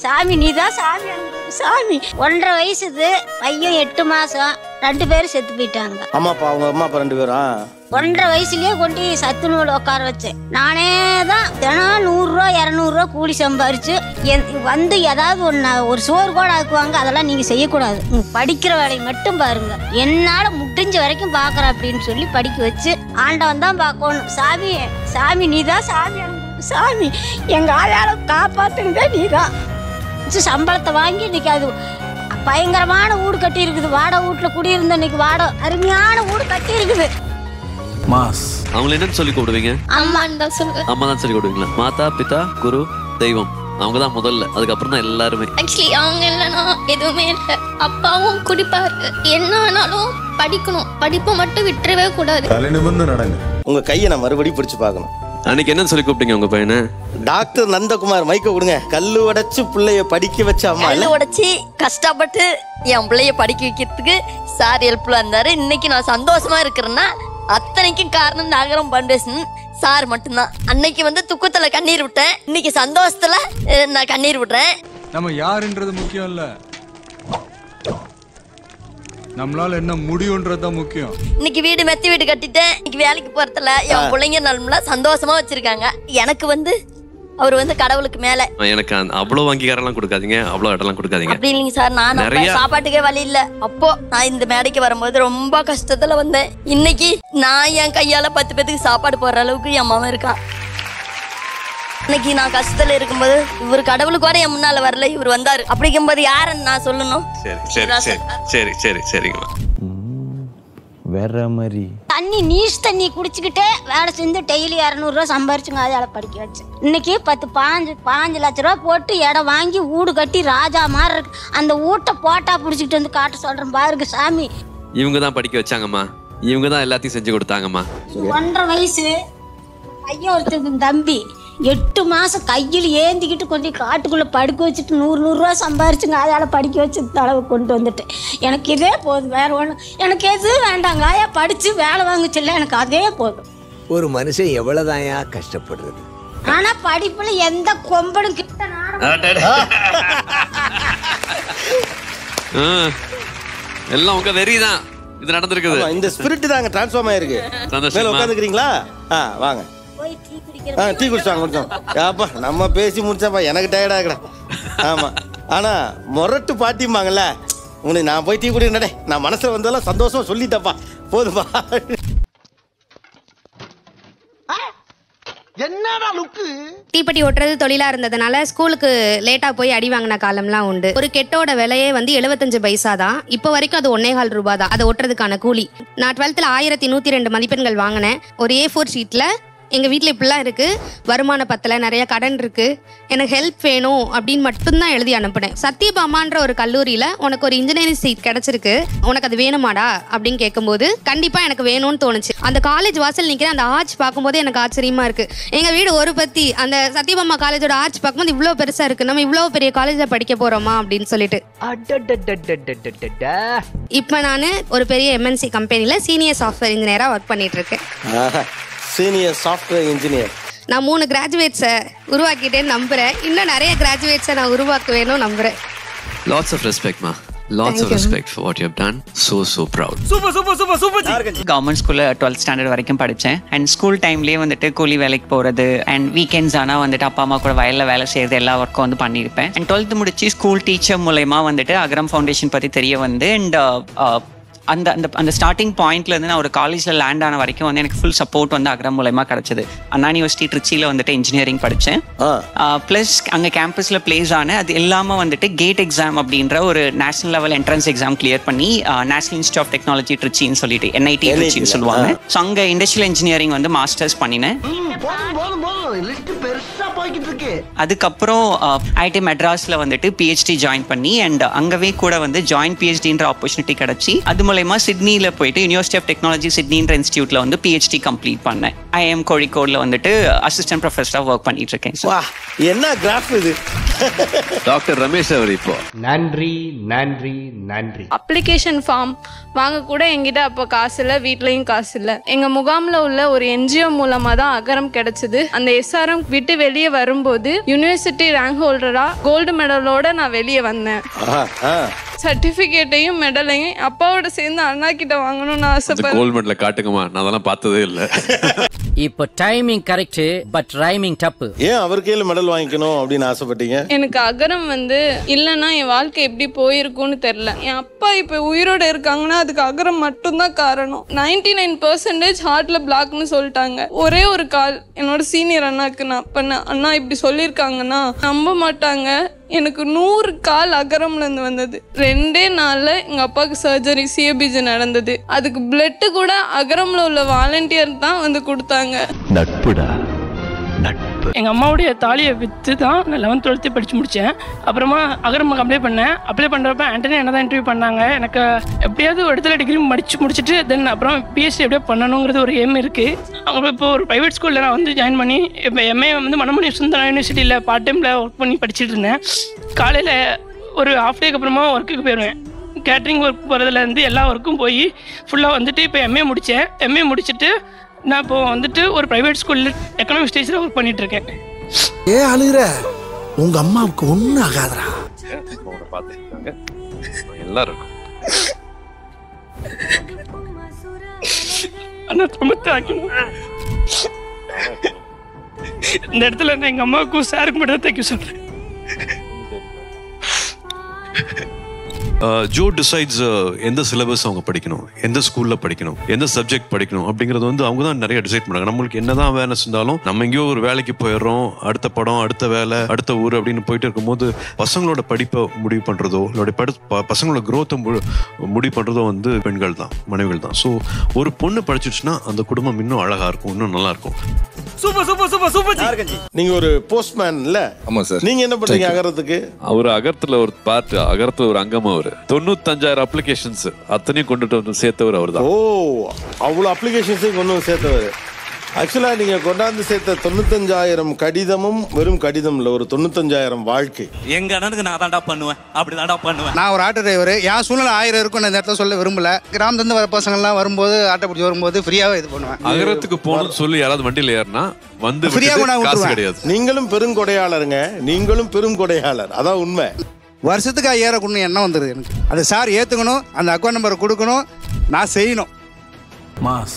சாமி நீதான் சாமி சாமி. 1.5 வயசுது பையன் 8 மாசம் 2 பேரும் செத்து போயிட்டாங்க. அம்மாப்பா அவங்க அம்மாப்பா 2 பேரும் 1.5 வயசுலயே கொண்டு சத்து நூல் உட்கார வச்சேன். நானே தான் தினம் 100 ரூபா 200 ரூபா கூலி சம்பாரிச்சு வந்து ஏதாவது ஒரு சோறு கூட ஆக்குவாங்க. அதெல்லாம் நீங்க செய்யக்கூடாது, படிக்கிற வேலையை மட்டும் பாருங்க, என்னால முடிஞ்ச வரைக்கும் பாக்குற அப்படின்னு சொல்லி படிக்க வச்சு ஆண்டவன் தான் பார்க்கணும். சாமி சாமி நீதான் சாமி சாமி, எங்க ஆளால காப்பாத்துனதே நீதான். சம்பளத்தை வாங்கி இன்னைக்கு அது பயங்கரமான வீடு கட்டி இருக்குது. வாடகை வீட்டுல குடியிருந்த இன்னைக்கு வாடகை அருமையான வீடு கட்டி இருக்குது. மாஸ் அவங்களை என்னன்னு சொல்லி கூப்பிடுவீங்க? அம்மான்னு தான் சொல்லுவேன். அம்மா தான் சொல்லி கூப்பிடுவீங்களா? மாதா பிதா குரு தெய்வம் அவங்க தான் முதல்ல, அதுக்கப்புறம் தான் எல்லாருமே. ஆக்சுவலி அவங்க இல்லைன்னா எதுவுமே இல்லை. அப்பாவும் குடிப்பாரு, என்ன ஆனாலும் படிக்கணும், படிப்பை மட்டும் விட்டுறவே கூடாது. தலை நிமிர்ந்து நடங்க. உங்க கையை நான் மறுபடியும் பிடிச்சு பார்க்கணும். அன்னைக்கு என்ன சொல்லி கூப்பிட்டீங்க உங்க பையனை? டாக்டர் நந்தகுமார் மைக்க கொடுங்க. கல்லு உடைச்சு பிள்ளைய படிக்க வச்ச அம்மா. கல்லு உடைச்சி கஷ்டப்பட்டு என் பிள்ளைய படிக்க வைக்கிறதுக்கு சார் ஹெல்ப்ஃபுல்லா இருந்தாரு. இன்னைக்கு நான் சந்தோஷமா இருக்கிறேன்னா அத்தனைக்கும் காரணம் நாகரம் ஃபவுண்டேஷன் சார் மட்டும்தான். அன்னைக்கு துக்கத்துல கண்ணீர் விட்டேன், இன்னைக்கு சந்தோஷத்துல நான் கண்ணீர் விடுறேன். நம்ம யாருன்றது முக்கியம் இல்ல, நம்மளால என்ன முடியும்ன்றதுதான் முக்கியம். இன்னைக்கு வீடு மெத்தி வீடு கட்டிட்டேன். இன்னைக்கு வேலைக்கு போறதுல என் பிள்ளைங்க நல்லா சந்தோஷமா வச்சிருக்காங்க. எனக்கு அவர் கடவுளுக்கு மேல. எனக்கு அவ்வளவு அங்கீகாரம் கொடுக்காதீங்க, அவ்வளவு இடம்லாம் கொடுக்காதீங்க. அப்படி இல்லைங்க சார், நான் சாப்பாட்டுக்கே வழி இல்ல. அப்போ நான் இந்த மேடைக்கு வரும்போது ரொம்ப கஷ்டத்துல வந்தேன். இன்னைக்கு நான் என் கையால 10 பேத்துக்கு சாப்பாடு போடுற அளவுக்கு என் மாமன் இருக்கான். இன்னைக்கு நான் கஷ்டத்துல இருக்கும்போது இவர் கடவுளுக்கு வர என் முன்னால வரல, இவர் வந்தாரு. அப்படிங்கும்போது யாருன்னு நான் சொல்லணும்? சரிங்கம்மா. வேற மாதிரி தண்ணி நீஸ் தண்ணி குடிச்சுக்கிட்டே வேலை செஞ்சு டெய்லி 200 ரூபா சம்பாரிச்சுங்க. அதால படிக்க வச்சு இன்னைக்கு 15 லட்ச ரூபா போட்டு இடம் வாங்கி வீடு கட்டி ராஜா மாதிரி இருக்கு. அந்த வீட்டை போட்டா புடிச்சுக்கிட்டு வந்து காட்ட சொல்றேன் பாருங்க சாமி. இவங்க தான் படிக்க வச்சாங்கம்மா, இவங்க தான் எல்லாத்தையும் செஞ்சு கொடுத்தாங்கம்மா. 1.5 வயசு பையன் ஒருத்தருக்கு தம்பி 8 மாசம் கையில் ஏந்திக்கிட்டு கொண்டு காட்டுக்குள்ள படுக்க வச்சுட்டு 100 ரூபா சம்பாரிச்சுங்க. அதால படிக்க வச்சு அளவு கொண்டு வந்துட்டேன். எனக்கு இதே போதும், வேற ஒண்ணு எனக்கு எதுவும் வேண்டாங்க. ஆயா படிச்சு வேலை வாங்குச்சுல்ல, எனக்கு அதே போதும். ஒரு மனுஷன் எவ்வளவுதாயா கஷ்டப்படுறது. ஆனா படிப்புல எந்த கொம்பனும் கிட்ட எல்லாம் உங்க வெறிதான் இது நடந்திருக்குது. இந்த ஸ்பிரிட் தாங்க டிரான்ஸ்ஃபார்ம் ஆயிருக்கு. மேல உட்காந்துக்கிறீங்களா? வாங்க டீ குடிச்சாங்க. ஏப்பா நம்ம பேசி முடிச்சாப்பா, எனக்கு டயர்டா இருக்கடா. ஆமா, ஆனா மொரட்டு பாட்டிம்பாங்கல்ல, உங்களுக்கு நான் போய் டீ குடிக்கிறேன், நான் மனசுல வந்ததெல்லாம் சந்தோஷமா சொல்லிட்டப்பா, போதுப்பா. என்னடா லுக்கு? தீப்பெட்டி ஒட்டுறது தொழிலா இருந்ததுனால ஸ்கூலுக்கு லேட்டா போய் அடி வாங்கின காலம்லாம் உண்டு. ஒரு கெட்டோட விலையே 75 பைசா தான். இப்போ வரைக்கும் அது 1.25 ரூபா தான் அதை ஒட்டுறதுக்கான கூலி. நான் 12th 1102 மதிப்பெண்கள் வாங்கினேன். ஒரு A4 ஷீட்ல எங்கள் வீட்டில் இப்படிலாம் இருக்குது, வருமானம் பத்தலை, நிறைய கடன் இருக்குது, எனக்கு ஹெல்ப் வேணும் அப்படின்னு மட்டும்தான் எழுதி அனுப்புனேன். சத்யபாமான்ற ஒரு கல்லூரியில் உனக்கு ஒரு இன்ஜினியரிங் சீட் கிடச்சிருக்கு, உனக்கு அது வேணுமாடா அப்படின்னு கேட்கும்போது கண்டிப்பாக எனக்கு வேணும்னு தோணுச்சு. அந்த காலேஜ் வாசல் நிற்கிறேன், அந்த ஆர்ச் பார்க்கும்போது எனக்கு ஆச்சரியமாக இருக்குது. எங்கள் வீடு ஒரு பத்தி, அந்த சத்யபாமா காலேஜோட ஆர்ச் பார்க்கும்போது இவ்வளோ பெருசாக இருக்குது, நம்ம இவ்வளோ பெரிய காலேஜில் படிக்க போகிறோமா அப்படின்னு சொல்லிட்டு. இப்போ நான் ஒரு பெரிய MNC கம்பெனியில் சீனியர் சாஃப்ட்வேர் இன்ஜினியராக ஒர்க் பண்ணிட்டு இருக்கேன். Senior software engineer. நான் 3 கிராஜுவேட்ஸை உருவாக்கிட்டேன்னு நம்புறேன். இன்னும் நிறைய கிராஜுவேட்ஸை நான் உருவாக்குவேனும் நம்புறேன். Lots of respect ma. Lots of respect for what you have done. So proud. Super. Government ஸ்கூல்ல 12th ஸ்டாண்டர்ட் வரைக்கும் படித்தேன். அண்ட் ஸ்கூல் டைம்லேயே கூலி வேலைக்கு போகிறது அண்ட் வீக்கெண்ட்ஸ் ஆனால் அப்பா அம்மா கூட வயலில் வேலை செய்கிறது எல்லா ஒர்க்கும் பண்ணியிருப்பேன். அண்ட் 12th முடிச்சு ஸ்கூல் டீச்சர் மூலயமா அகரம் ஃபவுண்டேஷன் பற்றி தெரிய வந்து அண்ட் அந்த அந்த அந்த ஸ்டார்டிங் பாயிண்ட்லேருந்து நான் ஒரு காலேஜில் லேண்ட் ஆன வரைக்கும் எனக்கு ஃபுல் சப்போர்ட் அகரம் மூலயமா கிடச்சிது. அண்ணா யூனிவர்சிட்டி ட்ரிச்சியில் இன்ஜினியரிங் படித்தேன். ப்ளஸ் அங்கே கேம்பஸில் பிளேஸ் ஆனேன். அது இல்லாமல் கேட் எக்ஸாம் அப்படின்ற ஒரு national level entrance exam clear பண்ணி நேஷனல் இன்ஸ்டியூட் ஆஃப் டெக்னாலஜி ட்ரிச்சின்னு சொல்லிட்டு NIT ட்ரிச்சின்னு சொல்லுவாங்க. ஸோ அங்கே இண்டஸ்ட்ரியல் இன்ஜினியரிங் மாஸ்டர்ஸ் பண்ணினேன். அதுக்கப்புறம் IIT மெட்ராஸில் PhD ஜாயின் பண்ணி அண்ட் அங்கவே கூட ஜாயின் PhDன்ற ஆப்பர்ச்சுனிட்டி கிடச்சி அது மூலயமா சிட்னியில் போயிட்டு யூனிவர்சிட்டி ஆஃப் டெக்னாலஜி சிட்னின்ற இன்ஸ்டியூட்டில் PhD கம்ப்ளீட் பண்ணேன். IIM கோழிக்கோடில் அசிஸ்டன்ட் ப்ரொஃபஸராக ஒர்க் பண்ணிட்டு இருக்கேன். என்ன கிராஃப் இது? டாக்டர் ரமேஷ் அவர் இப்போ நன்றி. அப்ளிகேஷன் ஃபார்ம் வாங்க கூட எங்கிட்ட அப்போ காசு இல்லை, வீட்லயும் காசு இல்லை. எங்க முகாம்ல உள்ள ஒரு NGO மூலமா தான் அகரம் கிடைச்சது. அந்த SRM விட்டு வெளியே வரும்போது யூனிவர்சிட்டி ரேங்க் ஹோல்டரா கோல்டு மெடலோட நான் வெளியே வந்தேன். சர்டிபிகேட்டையும் மெடலையும் அப்பாவோட சேர்ந்து அண்ணா கிட்ட வாங்கணும்னு ஆசைப்படுறேன். கோல்ட் மெடலை காட்டுங்கம்மா, நான் அதெல்லாம் பார்த்ததே இல்லை. இப்போ டைமிங் கரெக்ட் பட் ரைமிங் தப்பு. ஏன் அவர் கையில மெடல் வாங்கிக்கணும் அப்படின்னு ஆசைப்பட்டீங்க? எனக்கு அகரம் இல்லைன்னா என் வாழ்க்கை எப்படி போயிருக்கும்னு தெரியல. என் அப்பா இப்போ உயிரோட இருக்காங்கன்னா அதுக்கு அகரம் மட்டும்தான் காரணம். 99% ஹார்ட்ல பிளாக்னு சொல்லிட்டாங்க. ஒரே ஒரு கால் என்னோட சீனியர் அண்ணாக்கு நான் பண்ண அண்ணா இப்படி சொல்லியிருக்காங்கன்னா நம்ப மாட்டாங்க. எனக்கு 100 கால் அகரம்ல இருந்து வந்தது. 2 நாள்ல எங்க அப்பாவுக்கு சர்ஜரி CABG நடந்தது. அதுக்கு பிளட் கூட அகரம்ல உள்ள வாலண்டியர் தான் கொடுத்தாங்க. நட்புடா நட்பு. எங்க அம்மாவுடைய தாலியை வித்து தான் நான் 11th 12th படிச்சு முடிச்சேன். அப்புறமா அகரம் அப்ளை பண்ணேன். அப்ளை பண்றப்ப ஆண்டனி என்ன தான் இன்டர்வியூ பண்ணாங்க. எனக்கு எப்படியாவது ஒரு இடத்துல டிகிரி முடிச்சுட்டு தென் அப்புறம் PhD எப்படியா பண்ணணுங்கிறது ஒரு எய்ம் இருக்கு. அவங்க இப்போ ஒரு பிரைவேட் ஸ்கூல்ல நான் ஜாயின் பண்ணி இப்போ MA மனமணி சுந்தரா யூனிவர்சிட்டியில் பார்ட் டைம்ல ஒர்க் பண்ணி படிச்சுட்டு இருந்தேன். காலையில ஒரு ஹாஃப் டேக்கு அப்புறமா ஒர்க்குக்கு போயிடுவேன். கேட்ரிங் ஒர்க் போகிறதுலேருந்து எல்லா ஒர்க்கும் போய் ஃபுல்லாக இப்போ MA முடித்தேன். MA முடிச்சுட்டு நான் இப்போ ஒரு ப்ரைவேட் ஸ்கூலில் எக்கனாமிக் ஸ்டேஜில் ஒர்க் பண்ணிட்டு இருக்கேன். ஏன் அழுகிற? உங்க அம்மாவுக்கு ஒன்றும் ஆகாதரா. பார்த்துருக்காங்க எல்லாரும். ரொம்ப தேங்க்யூ. இந்த இடத்துல நான் எங்கள் அம்மாவுக்கும் சாருக்கு மட்டும் தேங்க்யூ சொல்கிறேன். ஜோ டிசைட்ஸ் எந்த சிலபஸ் அவங்க படிக்கணும், எந்த ஸ்கூல்ல படிக்கணும், எந்த சப்ஜெக்ட் படிக்கணும் அப்படிங்கறது அவங்க தான் நிறைய டிசைட் பண்ணாங்க. நம்மளுக்கு என்னதான் அவேர்னஸ் இருந்தாலும் நம்ம எங்கேயோ ஒரு வேலைக்கு போயிடுறோம், அடுத்த படம், அடுத்த வேலை, அடுத்த ஊர் அப்படின்னு போயிட்டு இருக்கும்போது பசங்களோட படிப்பை முடிவு பண்றதோ இல்ல பசங்களோட growth முடிவு பண்றதோ பெண்கள் தான், மனைவிகள் தான். ஸோ ஒரு பொண்ணு படிச்சிடுச்சுன்னா அந்த குடும்பம் இன்னும் அழகா இருக்கும், இன்னும் நல்லா இருக்கும். Super super super super. நீங்க ஒரு போஸ்ட்மேன் இல்ல? ஆமா சார். நீங்க என்ன பண்றீங்க அகரத்துக்கு? அவர் அகரத்துல ஒரு பார்ட், அகரத்துல ஒரு அங்கம். அவர் 95,000 அப்ளிகேஷன்ஸ் அத்தனையும் கொண்டுட்டு சேர்த்தவர் அவர் தான். ஓ, அவ்வளவு அப்ளிகேஷன்ஸையும் கொண்டு வந்து சேர்த்தவர். ஆக்சுவலா நீங்க கொண்டாந்து சேர்த்த 95,000 கடிதமும் வெறும் கடிதம் இல்ல, ஒரு 95,000 வாழ்க்கை. எங்க அண்ணனுக்கு நான் தான்டா பண்ணுவேன், அப்படிதான்டா பண்ணுவேன். நான் ஒரு ஆட்டோ டிரைவர். என் சூழ்நிலை 1000 இருக்கும் இந்த இடத்துல சொல்ல விரும்பல. கிராமத்துலேருந்து வர பசங்கள்லாம் வரும்போது ஆட்டோ பிடிச்சி வரும்போது ஃப்ரீயாவே இது பண்ணுவேன். அகரத்துக்கு போகணும்னு சொல்லி யாராவது வண்டியில் ஏறினா ஃப்ரீயா காசு கிடையாது. நீங்களும் பெருங்கொடையாளருங்க, நீங்களும் பெருங்கொடையாளர், அதான் உண்மை. வருஷத்துக்கு 5000 கொடுக்கணும் எண்ணம் வந்துடுது எனக்கு. அது சார் ஏற்றுக்கணும், அந்த அக்கௌண்ட் நம்பரை கொடுக்கணும், நான் செய்யணும். மாஸ்